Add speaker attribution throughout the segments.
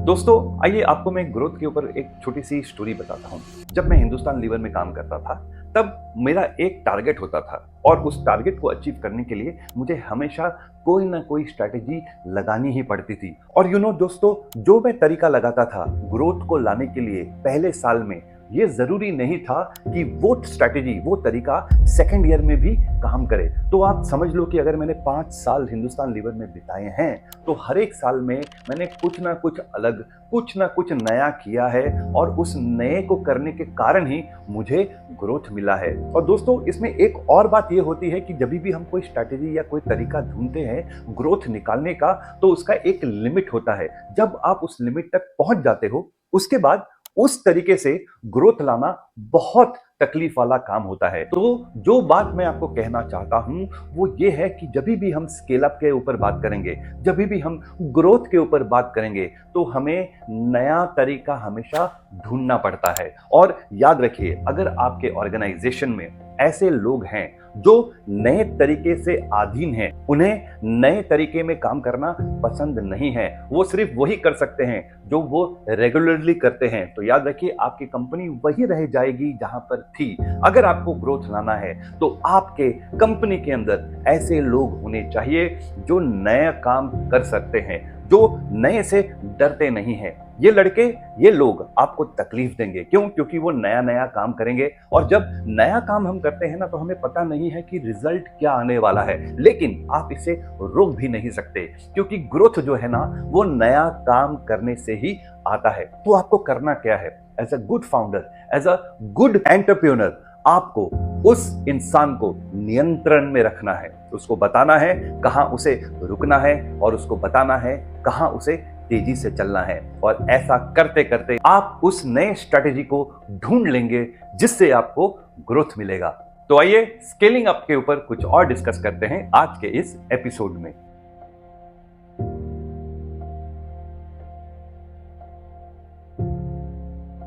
Speaker 1: दोस्तों आइए आपको मैं ग्रोथ के ऊपर एक छोटी सी स्टोरी बताता हूँ। जब मैं हिंदुस्तान लीवर में काम करता था तब मेरा एक टारगेट होता था और उस टारगेट को अचीव करने के लिए मुझे हमेशा कोई ना कोई स्ट्रैटेजी लगानी ही पड़ती थी। और दोस्तों, जो मैं तरीका लगाता था ग्रोथ को लाने के लिए पहले साल में, ये जरूरी नहीं था कि वो स्ट्रैटेजी, वो तरीका सेकेंड ईयर में भी काम करे। तो आप समझ लो कि अगर मैंने 5 साल हिंदुस्तान लीवर में बिताए हैं तो हर एक साल में मैंने कुछ ना कुछ अलग, कुछ ना कुछ नया किया है और उस नए को करने के कारण ही मुझे ग्रोथ मिला है। और दोस्तों, इसमें एक और बात ये होती है कि जब भी हम कोई स्ट्रैटेजी या कोई तरीका ढूंढते हैं ग्रोथ निकालने का, तो उसका एक लिमिट होता है। जब आप उस लिमिट तक पहुंच जाते हो, उसके बाद उस तरीके से ग्रोथ लाना बहुत तकलीफ वाला काम होता है। तो जो बात मैं आपको कहना चाहता हूं वो ये है कि जब भी हम स्केल अप के ऊपर बात करेंगे, जब भी हम ग्रोथ के ऊपर बात करेंगे, तो हमें नया तरीका हमेशा ढूंढना पड़ता है। और याद रखिए, अगर आपके ऑर्गेनाइजेशन में ऐसे लोग हैं जो नए तरीके से अधीन हैं, उन्हें नए तरीके में काम करना पसंद नहीं है, वो सिर्फ वही कर सकते हैं जो वो रेगुलरली करते हैं, तो याद रखिए आपकी कंपनी वही रह जाएगी जहां पर थी। अगर आपको ग्रोथ लाना है तो आपके कंपनी के अंदर ऐसे लोग होने चाहिए जो नया काम कर सकते हैं, जो नए से डरते नहीं हैं। ये लड़के, ये लोग आपको तकलीफ देंगे। क्यों? क्योंकि वो नया नया काम करेंगे और जब नया काम हम करते हैं ना, तो हमें पता नहीं है कि रिजल्ट क्या आने वाला है, लेकिन आप इसे रोक भी नहीं सकते क्योंकि ग्रोथ जो है ना, वो नया काम करने से ही आता है। तो आपको करना क्या है? As a good founder, as a good entrepreneur, आपको उस इंसान को नियंत्रण में रखना है, उसको बताना है कहां उसे रुकना है और उसको बताना है कहां उसे तेजी से चलना है। और ऐसा करते करते आप उस नए स्ट्रैटेजी को ढूंढ लेंगे जिससे आपको ग्रोथ मिलेगा। तो आइए स्केलिंग अप के ऊपर कुछ और डिस्कस करते हैं आज के इस एपिसोड में।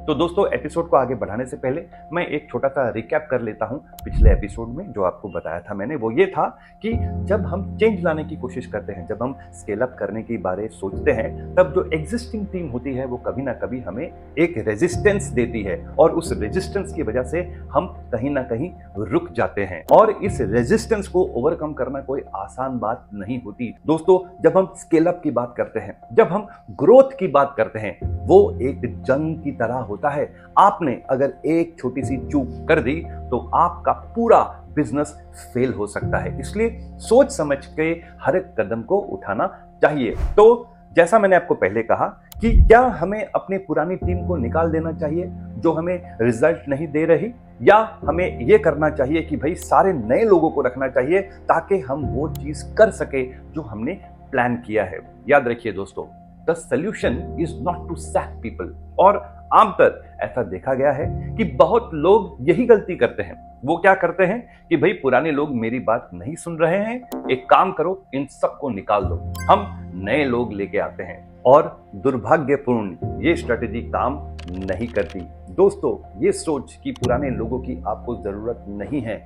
Speaker 1: तो दोस्तों, एपिसोड को आगे बढ़ाने से पहले मैं एक छोटा सा रिकैप कर लेता हूं। पिछले एपिसोड में जो आपको बताया था मैंने, वो ये था कि जब हम चेंज लाने की कोशिश करते हैं, जब हम स्केल अप करने के बारे सोचते हैं, तब जो एग्जिस्टिंग टीम होती है वो कभी ना कभी हमें एक रेजिस्टेंस देती है और उस रेजिस्टेंस की वजह से हम कहीं ना कहीं रुक जाते हैं। और इस रेजिस्टेंस को ओवरकम करना कोई आसान बात नहीं होती। दोस्तों, जब हम स्केल अप की बात करते हैं, जब हम ग्रोथ की बात करते हैं, वो एक जंग की तरह होता है। आपने अगर एक छोटी सी चूक कर दी तो आपका पूरा बिजनेस फेल हो सकता है। इसलिए सोच समझ के हर एक कदम को उठाना चाहिए। तो जैसा मैंने आपको पहले कहा कि क्या हमें अपनी पुरानी टीम को निकाल देना चाहिए जो हमें रिजल्ट नहीं दे रही, या हमें यह करना चाहिए कि भाई सारे नए लोगों को रखना चाहिए ताकि हम वो चीज कर सके जो हमने प्लान किया है। याद रखिए दोस्तों, the solution is not to sack people. और आमतौर ऐसा देखा गया है कि बहुत लोग यही गलती करते हैं। वो क्या करते हैं कि भाई पुराने लोग मेरी बात नहीं सुन रहे हैं, एक काम करो, इन सबको निकाल दो, हम नए लोग लेके आते हैं। और दुर्भाग्यपूर्ण ये स्ट्रेटेजी काम नहीं करती। दोस्तों, ये सोच कि पुराने लोगों की आपको जरूरत नहीं है,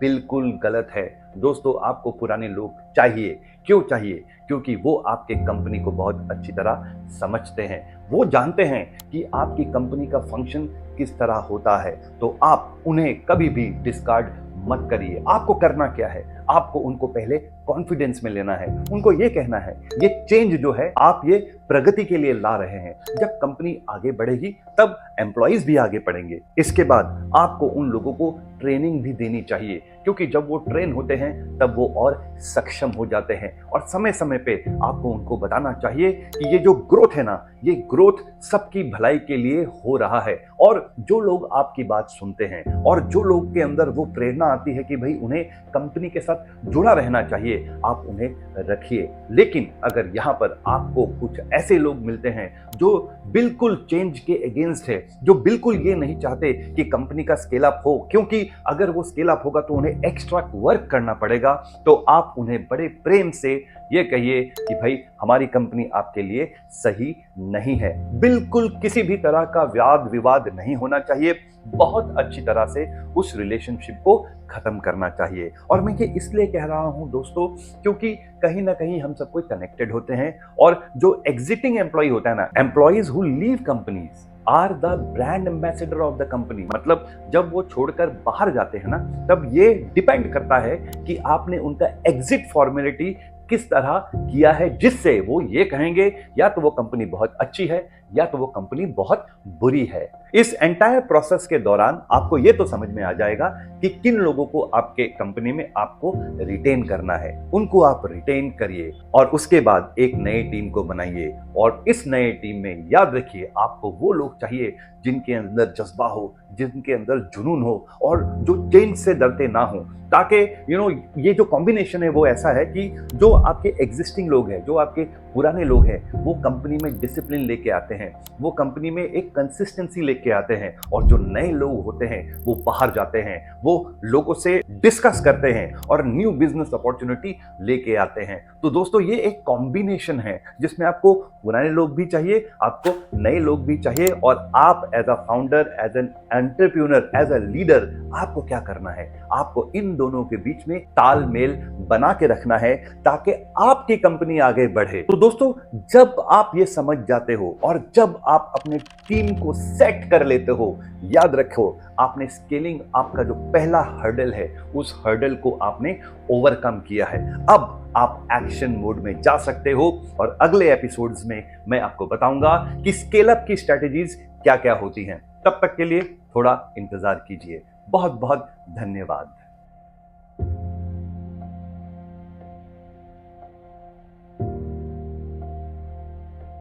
Speaker 1: बिल्कुल गलत है। दोस्तों, आपको पुराने लोग चाहिए। क्यों चाहिए? क्योंकि वो आपके कंपनी को बहुत अच्छी तरह समझते हैं, वो जानते हैं कि आपकी कंपनी का फंक्शन किस तरह होता है। तो आप उन्हें कभी भी डिस्कार्ड मत करिए। आपको करना क्या है? आपको उनको पहले कॉन्फिडेंस में लेना है, उनको ये कहना है ये चेंज जो है आप ये प्रगति के लिए ला रहे हैं। जब कंपनी आगे बढ़ेगी तब एम्प्लॉइज भी आगे बढ़ेंगे। इसके बाद आपको उन लोगों को ट्रेनिंग भी देनी चाहिए, क्योंकि जब वो ट्रेन होते हैं तब वो और सक्षम हो जाते हैं। और समय समय पे आपको उनको बताना चाहिए कि ये जो ग्रोथ है ना, ये ग्रोथ सबकी भलाई के लिए हो रहा है। और जो लोग आपकी बात सुनते हैं और जो लोग के अंदर वो प्रेरणा आती है कि भाई उन्हें कंपनी के साथ जुड़ा रहना चाहिए, आप उन्हें रखिए। लेकिन अगर यहाँ पर आपको कुछ ऐसे लोग मिलते हैं जो बिल्कुल चेंज के अगेंस्ट है, जो बिल्कुल ये नहीं चाहते कि कंपनी का स्केल अप हो, क्योंकि अगर वो स्केल अप होगा तो उन्हें एक्स्ट्रा वर्क करना पड़ेगा, तो आप उन्हें बड़े प्रेम से ये कहिए कि भाई हमारी कंपनी आपके लिए सही नहीं है। बिल्कुल किसी भी तरह का वाद विवाद नहीं होना चाहिए। बहुत अच्छी तरह से उस रिलेशनशिप को खत्म करना चाहिए। और मैं ये इसलिए कह रहा हूं दोस्तों, क्योंकि कहीं ना कहीं हम सब कोई कनेक्टेड होते हैं, और जो एग्जिटिंग एम्प्लॉय होता है ना, employees who leave companies are the brand ambassador of the company. मतलब जब वो छोड़कर बाहर जाते हैं ना, तब ये डिपेंड करता है कि आपने उनका एग्जिट फॉर्मेलिटी किस तरह किया है, जिससे वो ये कहेंगे या तो वो कंपनी बहुत अच्छी है या तो वो कंपनी बहुत बुरी है। इस एंटायर प्रोसेस के दौरान आपको ये तो समझ में आ जाएगा कि किन लोगों को आपके कंपनी में आपको रिटेन करना है, उनको आप रिटेन करिए और उसके बाद एक नई टीम को बनाइए। और इस नए टीम में याद रखिए, आपको वो लोग चाहिए जिनके अंदर जज्बा हो, जिनके अंदर जुनून हो और जो चेंज से डरते ना हो, ताकि ये जो कॉम्बिनेशन है वो ऐसा है कि जो आपके एग्जिस्टिंग लोग हैं, जो आपके पुराने लोग हैं, वो कंपनी में डिसिप्लिन लेके आते हैं, वो कंपनी में एक कंसिस्टेंसी लेके आते हैं, और जो नए लोग होते हैं वो बाहर जाते हैं, वो लोगों से डिस्कस करते हैं और न्यू बिजनेस अपॉर्चुनिटी लेके आते हैं। तो दोस्तों ये एक कॉम्बिनेशन है जिसमें आपको पुराने लोग भी चाहिए, आपको नए लोग भी चाहिए, और आप as a founder, as an entrepreneur, as a leader, आपको क्या करना है, आपको इन दोनों के बीच में तालमेल बना के रखना है ताकि आपकी कंपनी आगे बढ़े। तो दोस्तों जब आप ये समझ जाते हो और जब आप अपने टीम को सेट कर लेते हो, याद रखो आपने स्केलिंग, आपका जो पहला हर्डल है, उस हर्डल को आपने ओवरकम किया है। अब आप एक्शन मोड में जा सकते हो और अगले एपिसोड्स में मैं आपको बताऊंगा कि स्केल अप की स्ट्रेटजीज क्या क्या होती हैं। तब तक के लिए थोड़ा इंतजार कीजिए। बहुत बहुत धन्यवाद।